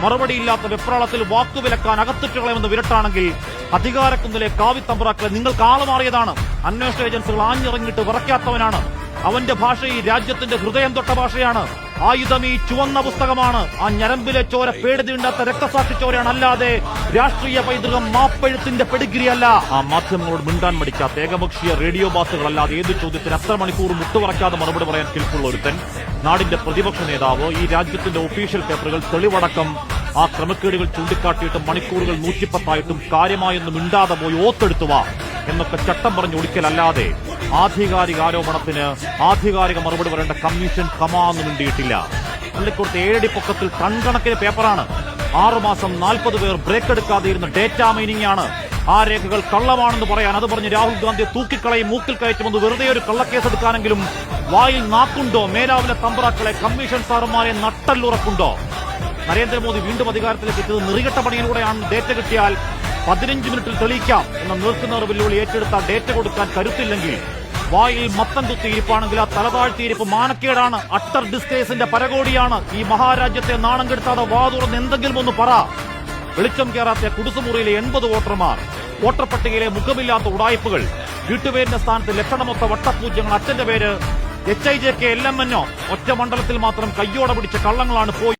മറുപടിയില്ലാത്ത വെപ്രാളത്തിൽ വാക്കുവിലക്കാൻ അകത്തിട്ടുകളയുമെന്ന് വിരട്ടാണെങ്കിൽ അധികാരക്കുന്നിലെ കാവിത്തമ്പ്രാക്കളെ നിങ്ങൾക്ക് ആളുമാറിയതാണ്. അന്വേഷണ ഏജൻസികൾ ആഞ്ഞിറങ്ങിയിട്ട് വിറയ്ക്കാത്തവനാണ്. അവന്റെ ഭാഷ ഈ രാജ്യത്തിന്റെ ഹൃദയം തൊട്ട ഭാഷയാണ്. ആയുധം ഈ ചുവന്ന പുസ്തകമാണ്. ആ ഞരമ്പിലെ ചോര പേടി തീണ്ടാത്ത രക്തസാക്ഷി ചോരയാണ്. അല്ലാതെ രാഷ്ട്രീയ പൈതൃകം മാപ്പെഴുത്തിന്റെ പെഡിഗ്രി അല്ല. ആ മാധ്യമങ്ങളോട് മിണ്ടാൻ മടിക്കാത്ത ഏകപക്ഷീയ റേഡിയോ ബാസുകളല്ലാതെ ഏത് ചോദ്യത്തിന് എത്ര മണിക്കൂർ മുട്ടുപറക്കാതെ മറുപടി പറയാൻ കെൽപ്പുള്ള ഒരുത്തൻ, നാടിന്റെ പ്രതിപക്ഷ നേതാവ്, ഈ രാജ്യത്തിന്റെ ഒഫീഷ്യൽ പേപ്പറുകൾ തെളിവടക്കം ആ ക്രമക്കേടുകൾ ചൂണ്ടിക്കാട്ടിയിട്ട് മണിക്കൂറുകൾ 110 കാര്യമായൊന്നും മിണ്ടാതെ പോയി ഓത്തെടുത്തുവാ എന്നൊക്കെ ചട്ടം പറഞ്ഞ് ഒളിക്കലല്ലാതെ ആധികാരിക ആരോപണത്തിന് ആധികാരിക മറുപടി പറയേണ്ട കമ്മീഷൻ കമാന്ന് മിണ്ടിയിട്ടില്ല. പള്ളിക്കുളത്ത് 7 പൊക്കത്തിൽ ടൺകണക്കിന് പേപ്പറാണ്. 6 മാസം 40 പേർ ബ്രേക്ക് എടുക്കാതെ ഇരുന്ന ഡേറ്റാ മൈനിങ് ആണ്. ആ രേഖകൾ കള്ളമാണെന്ന് പറയാൻ അത് പറഞ്ഞ് രാഹുൽ ഗാന്ധിയെ തൂക്കിക്കളയും മൂക്കിൽ കയറ്റുമെന്ന് വെറുതെ ഒരു കള്ളക്കേസെടുക്കാനെങ്കിലും വായിൽ നാക്കുണ്ടോ? മേലാവിലെ തമ്പ്രാക്കളെ, കമ്മീഷൻ സാറുമാരെ നട്ടല്ലുറക്കുണ്ടോ? നരേന്ദ്രമോദി വീണ്ടും അധികാരത്തിലേക്ക് എത്തിയത് നെറികെട്ട പണിയിലൂടെയാണ്. ഡേറ്റ കിട്ടിയാൽ 15 മിനിറ്റിൽ തെളിയിക്കാം എന്ന നേർക്കുനേർ വെല്ലുവിളി ഏറ്റെടുത്ത ഡേറ്റ കൊടുക്കാൻ കരുത്തില്ലെങ്കിൽ, വായിൽ മത്തം കുത്തിയിരിപ്പാണെങ്കിൽ ആ തലതാഴ്ത്തിയിരിപ്പ് മാനക്കേടാണ്. അട്ടർ ഡിസ്ഗ്രേസിന്റെ പരകോടിയാണ്. ഈ മഹാരാജ്യത്തെ നാണം കെടുത്താതെ വാതുറന്ന് എന്തെങ്കിലും ഒന്ന് പറ. വെളിച്ചം കയറാത്ത കുടുസുമുറിയിലെ 80 വോട്ടർമാർ, വോട്ടർ പട്ടികയിലെ മുഖമില്ലാത്ത ഉടായ്പകൾ, വീട്ടുപേരിന്റെ സ്ഥാനത്ത് ലക്ഷണമൊത്ത വട്ടപൂജ്യങ്ങൾ, അച്ഛന്റെ പേര് HIJK LMNO, ഒറ്റ മണ്ഡലത്തിൽ മാത്രം കയ്യോടെ പിടിച്ച കള്ളങ്ങളാണ് പോയി